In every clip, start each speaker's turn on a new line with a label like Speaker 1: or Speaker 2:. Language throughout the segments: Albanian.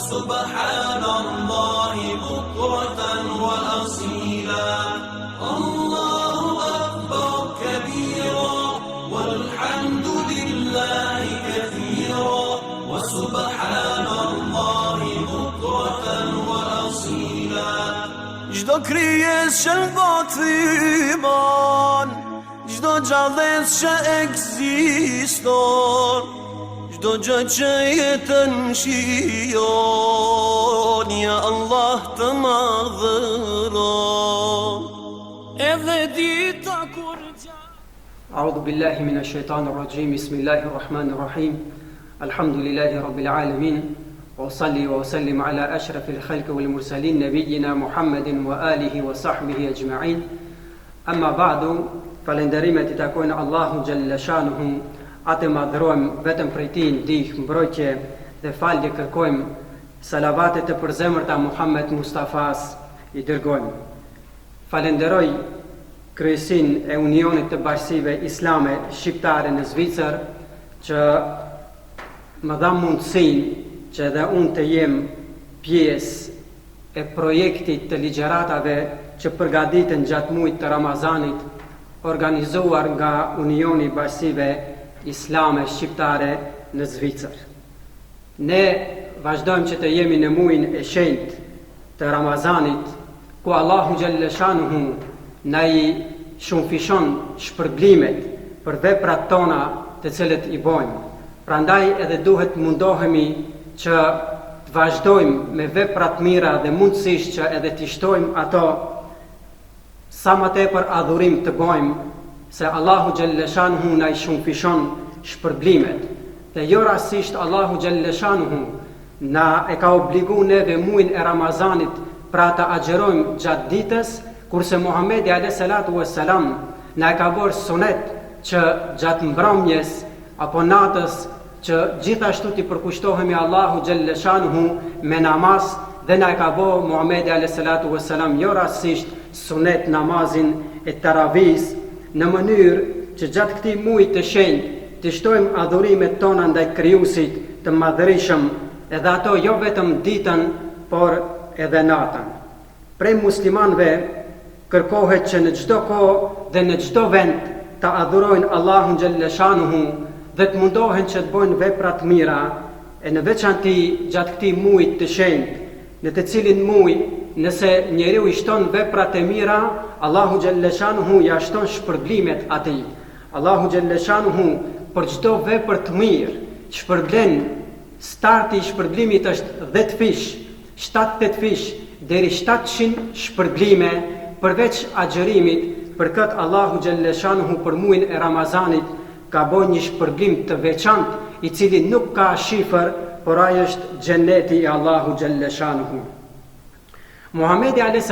Speaker 1: وسبحان الله بكرة وأصيلا الله أكبر كبيرا والحمد لله كثيرا وسبحان الله بكرة وأصيلا Gjdo kryes që në botë iman, gjdo gjallës që ekziston, gjdo gjë që jetën shijon, ja Allah të madhëron. Edhe dita kur
Speaker 2: أعوذ بالله من الشيطان الرجيم بسم الله الرحمن الرحيم الحمد لله رب العالمين وأصلي وأسلم على أشرف الخلق والمرسلين نبينا محمد وآله وصحبه أجمعين أما بعد falenderimet I takojnë Allahu Gjelle Shanuhu, atë madhrojmë vetëm prej Tij ndihmë, mbrojtje dhe falje kërkojmë, salavatet të përzemërta Muhammed Mustafas I dërgojmë. Falenderoj kryesin e Unionit të Bashkësive Islame Shqiptare në Zvicër që më dha mundësinë që edhe unë të jem pjesë e projektit të ligjeratave që përgatiten gjatë muajit të Ramazanit, organizuar nga Unioni I Bashkësive Islame Shqiptare në Zvicër. Ne vazhdojmë që të jemi në muajin e shenjtë të Ramazanit, ku Allahu Gjelle Shanuhu na I shumëfishon shpërblimet për veprat tona të cilët I bojmë. Prandaj edhe duhet mundohemi që të vazhdojmë me veprat mira dhe mundësisht që edhe t'i shtojmë ato sa më tepër adhurim të bojmë, se Allahu Gjelle Shanuhu na I shumëfishon shpërblimet. Dhe jo rastisht Allahu Gjelle Shanuhu na e ka obligu neve muajin e Ramazanit pra të agjerojmë gjatë ditës, kurse Muhamedi a.s. na e ka bërë sunet që gjatë mbrëmjes apo natës që gjithashtu t'i përkushtohemi Allahu Gjelle Shanuhu me namaz, dhe na e ka bërë Muhamedi a.s. jo rastisht sunet namazin e taravis, në mënyrë që gjatë këtij muaji të shenjtë të shtojmë adhurimet tona ndaj Krijuesit të madhërisëm, edhe ato jo vetëm ditën, por edhe natën. Prej muslimanëve kërkohet që në çdo kohë dhe në çdo vend të adhurojnë Allahun Gjelle Shanuhu dhe të mundohen që të bëjnë vepra të mira, e në veçanti gjatë këtij muaji të shenjtë, në të cilin muaj nëse njeriu I shton veprat e mira, Allahu Gjelle Shanuhu ja shton shpërblimet atij. Allahu Gjelle Shanuhu për çdo vepër të mirë shpërblen, starti I shpërblimit është 10 fish, 7-8 fish, deri 700 shpërblime përveç agjerimit. Për këtë Allahu Gjelle Shanuhu për muajin e Ramazanit ka bërë një shpërblim të veçantë I cili nuk ka shifër, por ai është xheneti I Allahu Gjelle Shanuhu. Muhamedi a.s.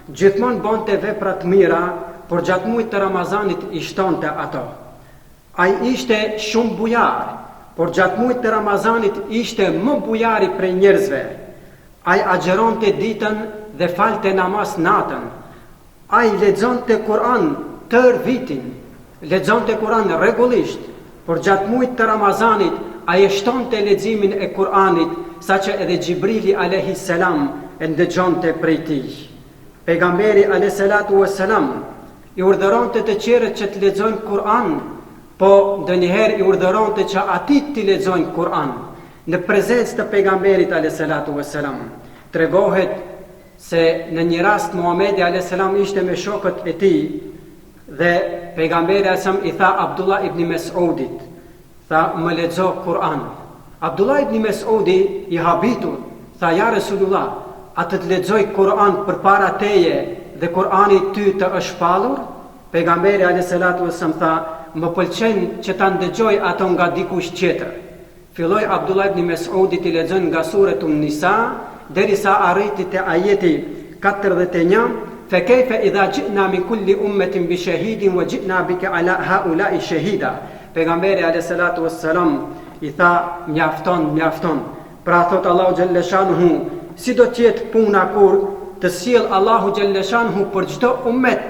Speaker 2: gjithmonë bonte vepra të mira, por gjatë muajit të Ramazanit I shtonte ato. Ai ishte shumë bujar, por gjatë muajit të Ramazanit ishte më bujari prej njerëzve. Ai agjeronte ditën dhe falte namaz natën. Ai lexonte Kur'an tër vitin, lexonte Kur'an rregullisht, por gjatë muajit të Ramazanit ai e shtonte leximin e Kur'anit, saqë edhe Xhibrili alayhis salam e ndëgjonte prej tij. Pejgamberi alayhis I urdhëronte të tjerët që të lexojnë Kur'an, po ndonjëherë I urdhëronte që atij të lexojnë Kur'an. Në prezencë të pejgamberit alayhis tregohet se në një rast Muhamedi alayhis ishte me shokët e tij dhe pejgamberi I tha Abdullah ibn Mes'udit, tha më lexo Kur'an. Abdullah ibn Mes'udi I habitur tha ja Resulullah, a të lexoj Kur'an përpara teje dhe Kur'ani ty të është shpallur? Pejgamberi alayhis tha më pëlqen që ta ndëgjoj ato nga dikush tjetër. Filloi Abdullah ibn Mes'udi të lexon nga suretun Nisa derisa arriti te ajeti 41, fa kayfa idha ji'na min kulli ummatin bi shahidin wa ji'na bika ala haula'i shahida. Pejgamberi alayhis I tha mjafton. Pra thot Allahu Gjelle Shanuhu, si do tjetë puna kur të sjell Allahu Gjelle Shanuhu për çdo ummet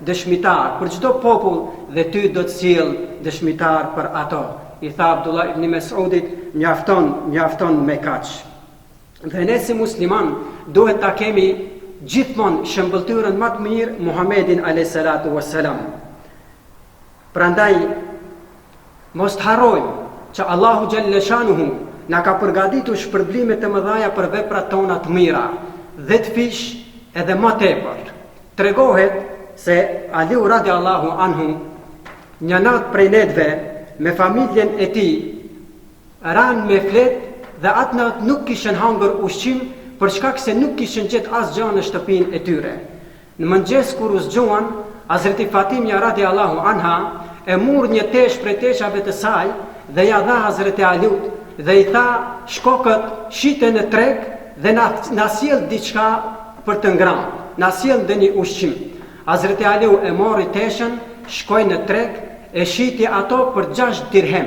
Speaker 2: dëshmitar, për çdo popull, dhe ty do të sjell dëshmitar për ato. I tha Abdullah ibn Mes'udit, mjafton me kaq. Dhe ne si musliman duhet ta kemi gjithmonë shëmbëltyrën më të mirë Muhammedin alayhi salatu wassalam. Prandaj mos të harrojmë që Allahu xhalla shanuhu na ka përgatitur shpërblime të mëdha për veprat tona të mira, dhe të fish edhe më tepër. Tregohet se Aliu radiallahu anhu një natë prej netëve me familjen e tij ranë me flet dhe atë natë nuk kishin hangër ushqim për shkak se nuk kishin gjetë asgjë në shtëpinë e tyre. Në mëngjes kur u zgjuan, Hazreti Fatimja radiallahu anha e mur një tesh prej teshave të saj dhe ja dha Hazreti Aliut dhe i tha shko kët shite në treg dhe na sjell diçka për të ngrënë, na sjell ndonjë ushqim. Hazreti Aliu e mori teshën, shkoi në treg, e shiti ato për 6 dirhem.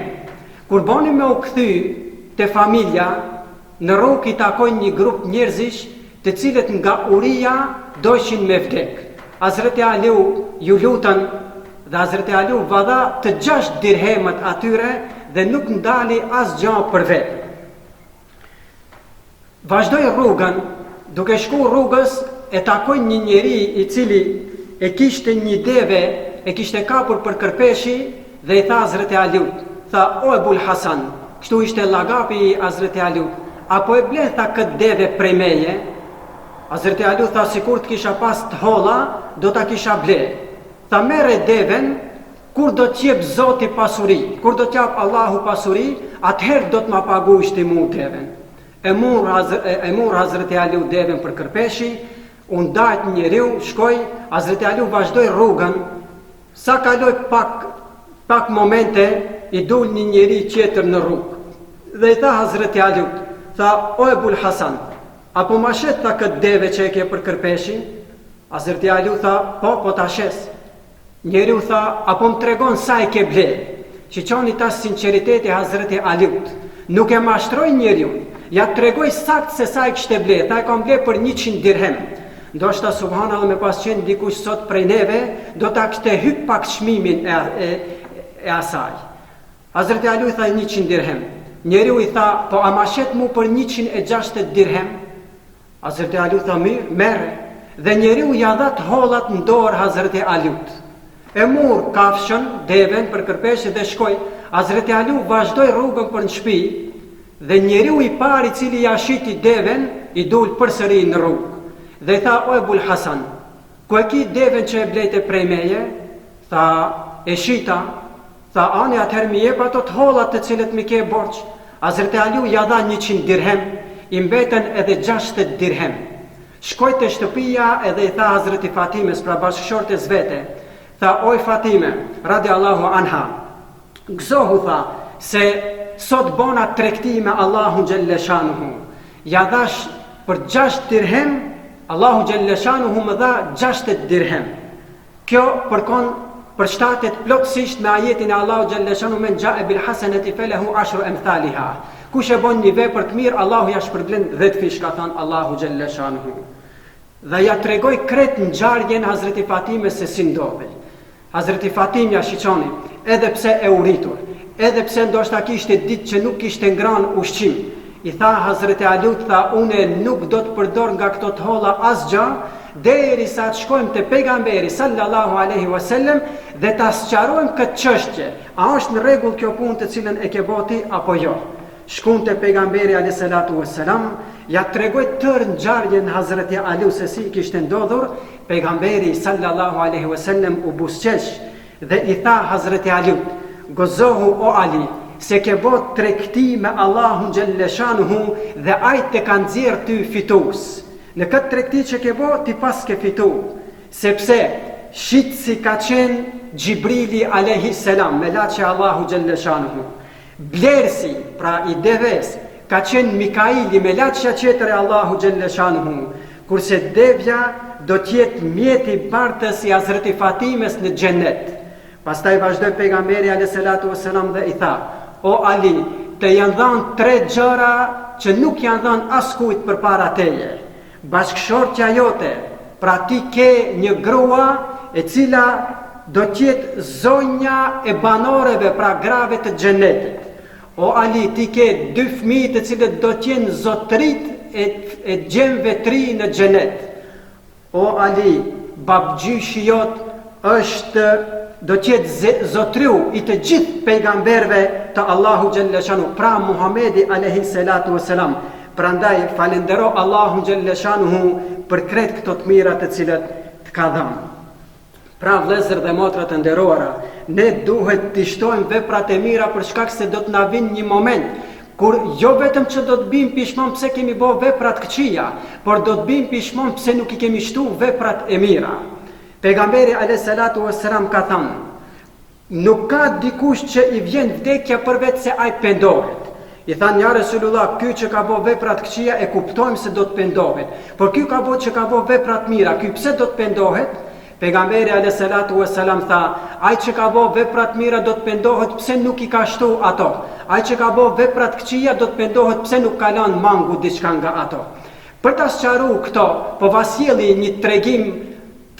Speaker 2: Kur boni me u kthy te familja, në rrugë i takojnë një grup njerëzish të cilët nga uria dojshin me vdek. Hazreti Aliu ju lutën dhe Hazreti Aliu va dha të 6 dirhemat atyre dhe nuk ndali asgjë për vetë. Vazhdoi rrugën, duke shku rrugës e takoi një njeri i cili e kishte një deve, e kishte kapur për kërpeshi dhe i tha Hazreti Aliut, tha o Ebul Hasan, kështu ishte llagapi i Hazreti Aliut, apo e ble tha këtë deve prej meje? Hazreti Aliut tha sikur të kisha pas të holla, do ta kisha ble. Tha merre deven, kur do t'jep Zoti pasuri, kur do t'jap Allahu pasuri, atëherë do t'ma paguash ti mu deven. E mur Hazreti Aliu deven për kërpeshi, unë dajt njeriu, shkoj, Hazreti Aliu vazhdoi rrugën, sa kaloi pak momente, i dul një njeri tjetër në rrugë. Dhe i tha Hazreti Aliu, tha o Ebul Hasan, apo ma shet tha këtë deve që e ke për kërpeshi? Hazreti Aliu tha po ta shes. Njeriu tha apo më tregon sa e ke ble. Shiqoni tash sinqeriteti Hazreti Aliut. Nuk e mashtroi njeriu, ja tregoi sakt se sa e kishte ble, tha e kam ble për 100 dirhem. Ndoshta subhanallahu me pas qenë dikush sot prej neve, do ta kishte hyp pak çmimin e asaj. Hazreti Aliu tha 100 dirhem. Njeriu i tha, po a ma shet mu për 160 dirhem? Hazreti Aliu tha mirë, merre. Dhe njeriu ja dha të hollat në dorë Hazreti Aliut. E mur kafshën, deven për kërpeshë dhe shkoj. Hazreti Aliu vazhdoi rrugën për në shtëpi dhe njeriu i pari i cili ja shiti deven i dul përsëri në rrugë. Dhe i tha o Ebul Hasan, ku e ki deven që e blejte prej meje? Tha e shita. Tha ani atëherë mi jep ato të hollat të cilët mi ke borç. Hazreti Aliu ja dha 100 dirhem, i mbeten edhe 60 dirhem. Shkoj te shtëpia edhe i tha Hazreti Fatimes, pra bashkëshortes vete, tha oj Fatime, radiallahu anha, gëzohu tha, se sot bona tregti me Allahu xhelle shanuhu. Ja dhash për 6 dirhem, Allahu xhelle shanuhu më dha 60 dirhem. Kjo përshtatet plotësisht me ajetin e Allahu xhelle shanuhu men ja'a bil hasanati falahu 10 amthaliha. Kush e bën një vepër të mirë, Allahu ja shpërblen 10 fish, ka thënë Allahu xhelle shanuhu. Dhe ja tregoi kret ngjarjen Hazreti Fatime se si ndodhi. Hazreti Fatimja shiqoni, edhe pse e uritur, edhe pse ndoshta kishte ditë që nuk kishte ngrënë ushqim, i tha Hazreti Aliut, tha une nuk do të përdor nga këto të holla asgjë, derisa të shkojmë te pejgamberi sallallahu alaihi wasallam dhe ta sqarojmë këtë çështje. A është në rregull kjo punë të cilën e ke boti apo jo? Shkon te pejgamberi alayhi salatu wassalam, ja tregoi tërë ngjarjen Hazreti Aliu se si kishte ndodhur. Pejgamberi sallallahu alaihi wasallam u buzëqesh dhe i tha Hazreti Aliu, gozohu o Ali, se ke bot tregti me Allahun xhelle shanuhu dhe ai të ka nxjerr ty fitues. Në këtë tregti që ke bot ti pas ke fitu, sepse shitsi ka qenë Gjibrili alayhi salam, me laçi Allahu xhelle shanuhu. Blersi, pra i deves, ka qenë Mikaili me laçja tjetër e Allahu xhelle shanuhu, kurse devja do t'jetë mjeti bartës i Hazreti Fatimes në xhennet. Pastaj vazhdoi pejgamberi alayhi salatu wassalam dhe i tha, o Ali, të janë dhënë 3 gjëra që nuk janë dhënë askujt përpara teje. Bashkëshortja jote, pra ti ke një grua e cila do t'jetë zonja e banoreve, pra grave të xhennetit. O Ali, ti ke 2 fëmijë të cilët do t'jenë zotërit e gjem vetri në xhenet. O Ali, babgjyshi jot është do t'jetë zotriu i të gjithë pejgamberve të Allahu Gjelleshanu, pra Muhamedi alayhi salatu wassalam. Prandaj falendero Allahu Gjelleshanu për krejt këto të mira të cilat të ka dhënë. Pra vëllezër dhe motra të nderuara, ne duhet të shtojmë veprat e mira për shkak se do të na vinë një moment kur jo vetëm që do të bëjmë pishmon pse kemi bërë veprat këqija, por do të bëjmë pishmon pse nuk i kemi shtuar veprat e mira. Pejgamberi alayhi salatu wassalam ka thënë, nuk ka dikush që i vjen vdekja përveç se ai pendohet. I thanë, ja Resulullah, ky që ka bërë veprat këqija e kuptojmë se do të pendohet, por ky ka bërë që ka bërë veprat mira, ky pse do të pendohet? Pejgamberi alayhi salatu wassalam tha, ai që ka bërë veprat mira do të pendohet pse nuk i ka shtuar ato. Ai që ka bërë veprat këqija do të pendohet pse nuk ka lënë mangu diçka nga ato. Për ta sqaruar këto, po vasjelli një tregim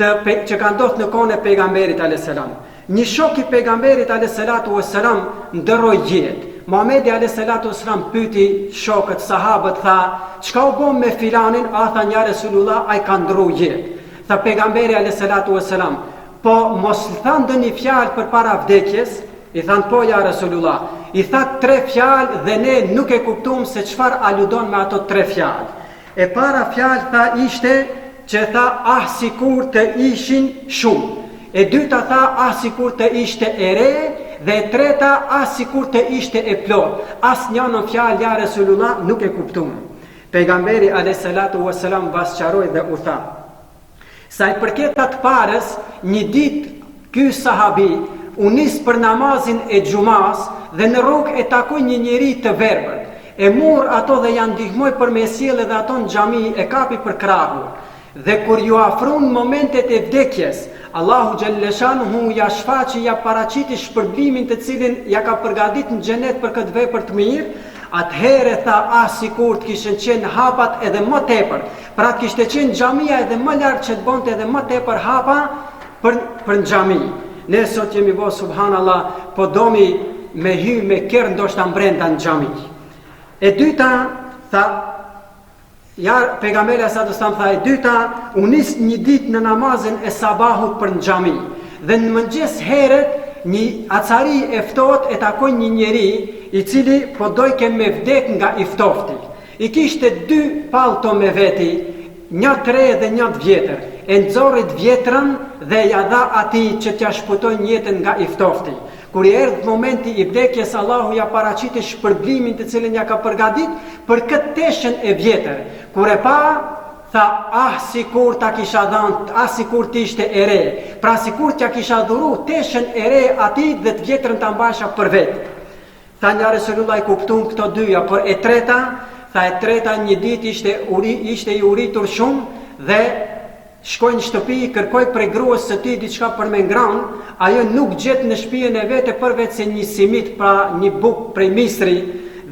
Speaker 2: që ka ndodhur në kohën e pejgamberit alayhis salam. Një shok i pejgamberit alayhis salatu wassalam ndroi jetë. Muhamedi alayhis salatu wassalam pyeti shokët, sahabët, tha, çka u bën me filanin? A tha, ja Resulullah, ai ka ndruar jetë. Tha pejgamberi alayhis salatu wassalam, po mos thanë ndonjë fjalë përpara vdekjes? I thanë, po ja Resulullah. I tha 3 fjalë dhe ne nuk e kuptuam se çfarë aludon me ato 3 fjalë. E para fjalë tha ishte që tha sikur të ishin shumë. E dyta tha sikur të ishte e re, dhe e treta sikur të ishte e plot. Asnjënon fjalë ja Resulullah nuk e kuptuam. Pejgamberi alayhis salatu wassalam vasqaroi dhe u tha, sa i përket atë parës, një ditë ky sahabi u nis për namazin e xumas dhe në rrugë e takoi një njeri të verbër. E mor ato dhe ja ndihmoi për me sjellë dhe ato në xhami, e kapi për krahun. Dhe kur ju afron momentet e vdekjes, Allahu Gjelleshanuhu ja shfaqi, ja paraqiti shpërblimin të cilin ja ka përgatit në xhenet për këtë vepër të mirë. Atëherë tha sikur të kishin qenë hapat edhe më tepër. Pra të kishte qenë xhamia edhe më larg që të bonte edhe më tepër hapa për në xhami. Ne sot jemi bo subhanallah, po domi me hy me kërë ndoshta brenda në xhami. E dyta tha, ja pejgamberi sa të tha, e dyta u nis një ditë në namazin e sabahut për në xhami. Dhe në mëngjes herët një acari e ftohtë e takoi një njeri i cili po dojke me vdek nga i ftofti. I kishte 2 palto me veti, një 3 dhe një 2 vjetër. E nxorrit vjetrën dhe ja dha atij që t'ja shpëtojnë jetën nga i ftofti. Kur i erdhi momenti i vdekjes, Allahu ja paraqiti shpërblimin të cilin ja ka përgatit për këtë teshën e vjetër. Kur e pa, tha, sikur ta kisha dhënë, sikur t'ishte e re. Pra sikur t'ja kisha dhuru teshën e re atij dhe të vjetrën ta mbasha për vetë. Tha, ja Resulullah, i kuptum këto dyja, por e treta, tha, e treta një ditë ishte i uritur shumë dhe shkoi në shtëpi, kërkoi prej gruas së tij diçka për me ngranë, ajo nuk gjet në shtëpinë e vete përveç se një simit, pra një buk prej misri,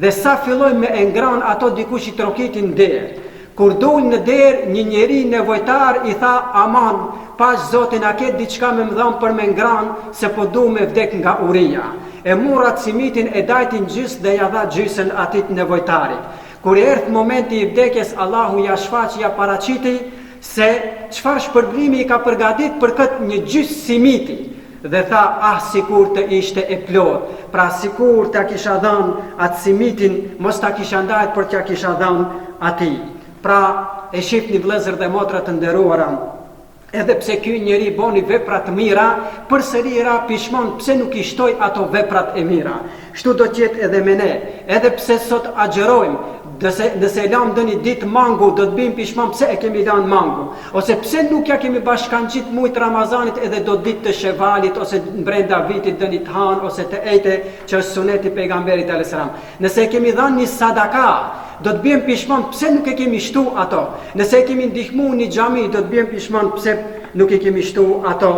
Speaker 2: dhe sa filloi me e ngran ato dikush i trokiti në derë. Kur dol në derë, një njeri nevojtar i tha, aman, pash Zotin, a ket diçka me më dhon për me ngran, se po du me vdek nga uria. E murat simitin e dajtin gjys dhe ja dha gjysën atit nevojtarit. Kur e erdhi momenti i vdekjes, Allahu ja shfaqi, ja paraqiti se çfarë shpërblimi i ka përgatit për këtë një gjys simiti. Dhe tha, sikur të ishte e plot. Pra sikur t'ja kisha dhënë atë simitin, mos ta kisha ndajt për t'ja kisha dhënë atij. Pra e shihni vëllezër dhe motra të nderuara, edhe pse ky njeri boni vepra të mira, përsëri ra pishmon pse nuk i shtoi ato veprat e mira. Kështu do të jetë edhe me ne. Edhe pse sot agjerojmë, nëse lam ndonjë ditë mangu, do të bëjmë pishmon pse e kemi lanë mangu, ose pse nuk ja kemi bashkangjit mujt Ramazanit edhe do ditë të Shevalit, ose brenda vitit dëni të han, ose të ejte që është suneti pejgamberit alayhis salam. Nëse e kemi dhënë një sadaka, do të bëjmë pishmon pse nuk e kemi shtu ato. Nëse e kemi ndihmu një xhami, do të bëjmë pishmon pse nuk e kemi shtu ato.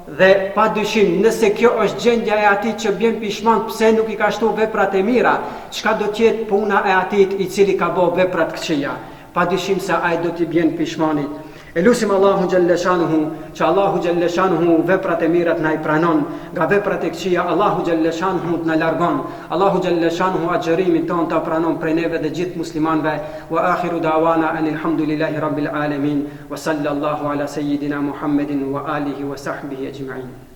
Speaker 2: Dhe pa dyshim, nëse kjo është gjendja e atij që bjen pishman pse nuk i ka shtu veprat e mira, çka do të jetë puna e atij i cili ka bërë veprat këqija? Pa dyshim se ai do t'i bjen pishmanit. E lusim Allahu Gjellëshanuhu, që Allahu Gjellëshanuhu veprat e mirat na I pranon, nga veprat e këqija Allahu Gjellëshanuhu të na largon, Allahu Gjellëshanuhu agjërimin ton ta pranon prej neve dhe gjithë muslimanve, wa akhiru da'wana anilhamdulillahi rabbil alamin, wa sallallahu ala sayyidina Muhammedin wa alihi wa sahbihi ajma'in.